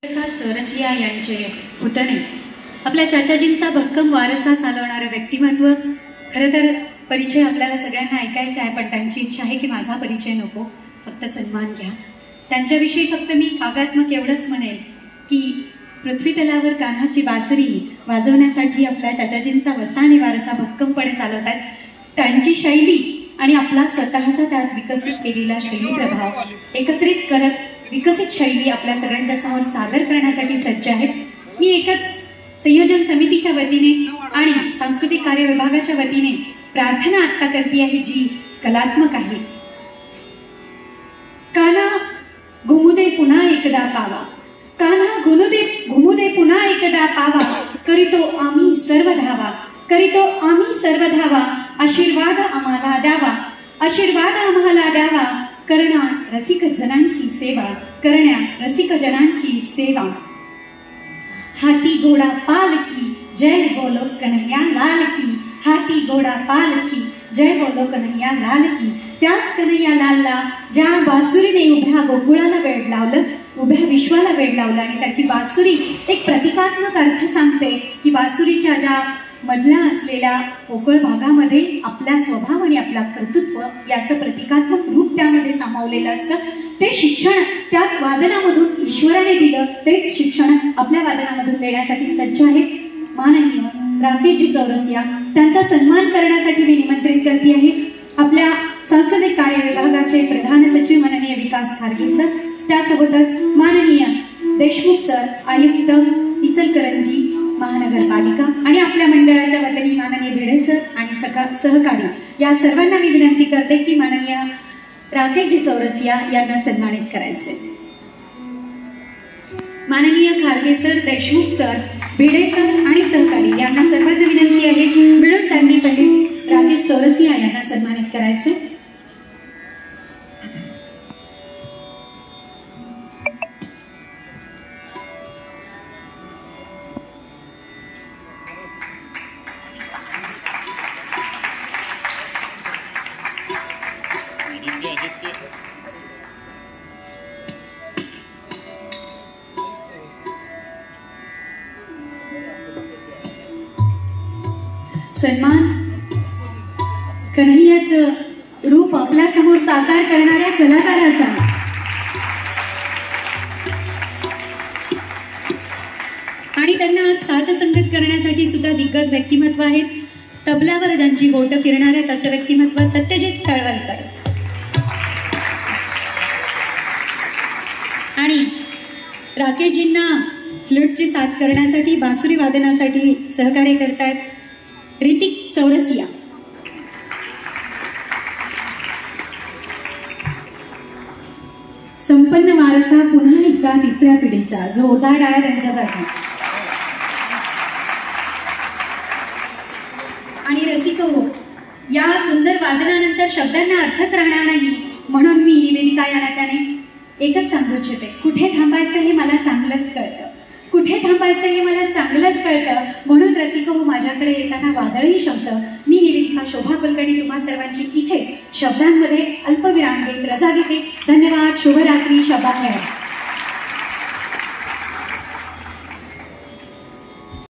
चौरसिया यांचे पुतणे आपल्या चाचाजींचा भक्कम वारसा चालवणारे व्यक्तिमत्व। खरं तर परिचय आपल्याला सगळ्यांना ऐकायचा आहे, पण त्यांची इच्छा आहे की माझा परिचय नको, फक्त सन्मान घ्या। त्यांच्याविषयी फक्त मी काव्यात्मक एवढंच म्हणेल की पृथ्वी तलावर कान्हाची बासरी वाजवण्यासाठी आपल्या चाचाजींचा वसा आणि वारसा भक्कमपणे चालवतात। त्यांची शैली आणि आपला स्वतःचा त्यात विकसित केलेला शैली प्रभाव एकत्रित करत विकसित शैली आपल्या सगळ्यांच्या समोर सादर करण्यासाठी सज्ज आहेत। मी एकच संयोजन समितीच्या वतीने आणि सांस्कृतिक कार्य विभागाच्या वतीने प्रार्थना आता करते आहे, जी कलात्मक आहे। कान्हा घुमुदे पुन्हा एकदा पावा, कान्हा घुमुदे पुन्हा एकदा पावा, करीतो आम्ही सर्व धावा, करीतो आम्ही सर्व धावा, आशीर्वाद आम्हाला द्यावा, आशीर्वाद आम्हाला द्यावा, करणार रसिक जनांची सेवा, करण्या रसिक जनांची सेवा। हाती घोडा पालखी जय बोलो कन्हैया लाल की, हाती घोडा पालखी जय बोलो कन्हैया लाल की। त्याच कन्हैया लालला ज्या बासुरीने उभ्या गोकुळाला वेड लावलं, उभ्या विश्वाला वेड लावलं, आणि त्याची बासुरी एक प्रतिकात्मक अर्थ सांगते की बासुरीच्या ज्या मधल्या असलेल्या पोकळ भागामध्ये आपला स्वभाव आणि आपला कर्तृत्व याचं प्रतिकात्मक रूप त्यामध्ये सामावलेलं असतं। ते शिक्षण त्याच वादनामधून ईश्वराने दिलं, तेच शिक्षण आपल्या वादनामधून देण्यासाठी सज्ज आहेत माननीय राकेशजी चौरसिया। त्यांचा सन्मान करण्यासाठी मी निमंत्रित करते आहे आपल्या सांस्कृतिक कार्य विभागाचे प्रधान सचिव माननीय विकास खारगे सर, त्यासोबतच माननीय देशमुख सर आयुक्त इचलकरंजी महानगरपालिका, आणि आपल्या मंडळाच्या वतीने माननीय भिडे सर आणि सहकारी या सर्वांना मी विनंती करते की माननीय राकेशजी चौरसिया यांना सन्मानित करायचे। माननीय Kharge sir, Deshmukh sir, Bhide sir आणि सहकारी यांना सर्वांना विनंती आहे मिळून त्यांनी पंडित राकेश चौरसिया यांना सन्मानित करायचे। सन्मान कन्हैयाचं रूप आपल्या समोर साकार करणाऱ्या कलाकाराचा, आणि त्यांना आज साथ संगत करण्यासाठी सुद्धा दिग्गज व्यक्तिमत्व आहेत। तबल्यावर ज्यांची बोटं फिरणार आहेत असं व्यक्तिमत्व सत्यजित तळवलकर, आणि राकेशजींना फ्लूटची साथ करण्यासाठी बासुरी वादनासाठी सहकार्य करतायत ऋतिक चौरसिया। संपन्न वारसा पुन्हा एकदा तिसऱ्या पिढीचा, जोरदार टाळ्या त्यांच्यासाठी। आणि रसिको, या सुंदर वादनानंतर शब्दांना अर्थच राहणार नाही, म्हणून मी निवेदिता या नात्याने एकच सांगू इच्छिते, कुठे थांबायचं हे मला चांगलंच कळतं, कुठे थांबायचं हे मला चांगलंच कळतं, म्हणून रसिको माझ्याकडे येताना वादळी शब्द मी निवेदिता शोभा कुलकर्णी तुम्हा सर्वांची इथेच शब्दांमध्ये अल्पविराम घेत रजा घेते। धन्यवाद, शुभरात्री, शब्दात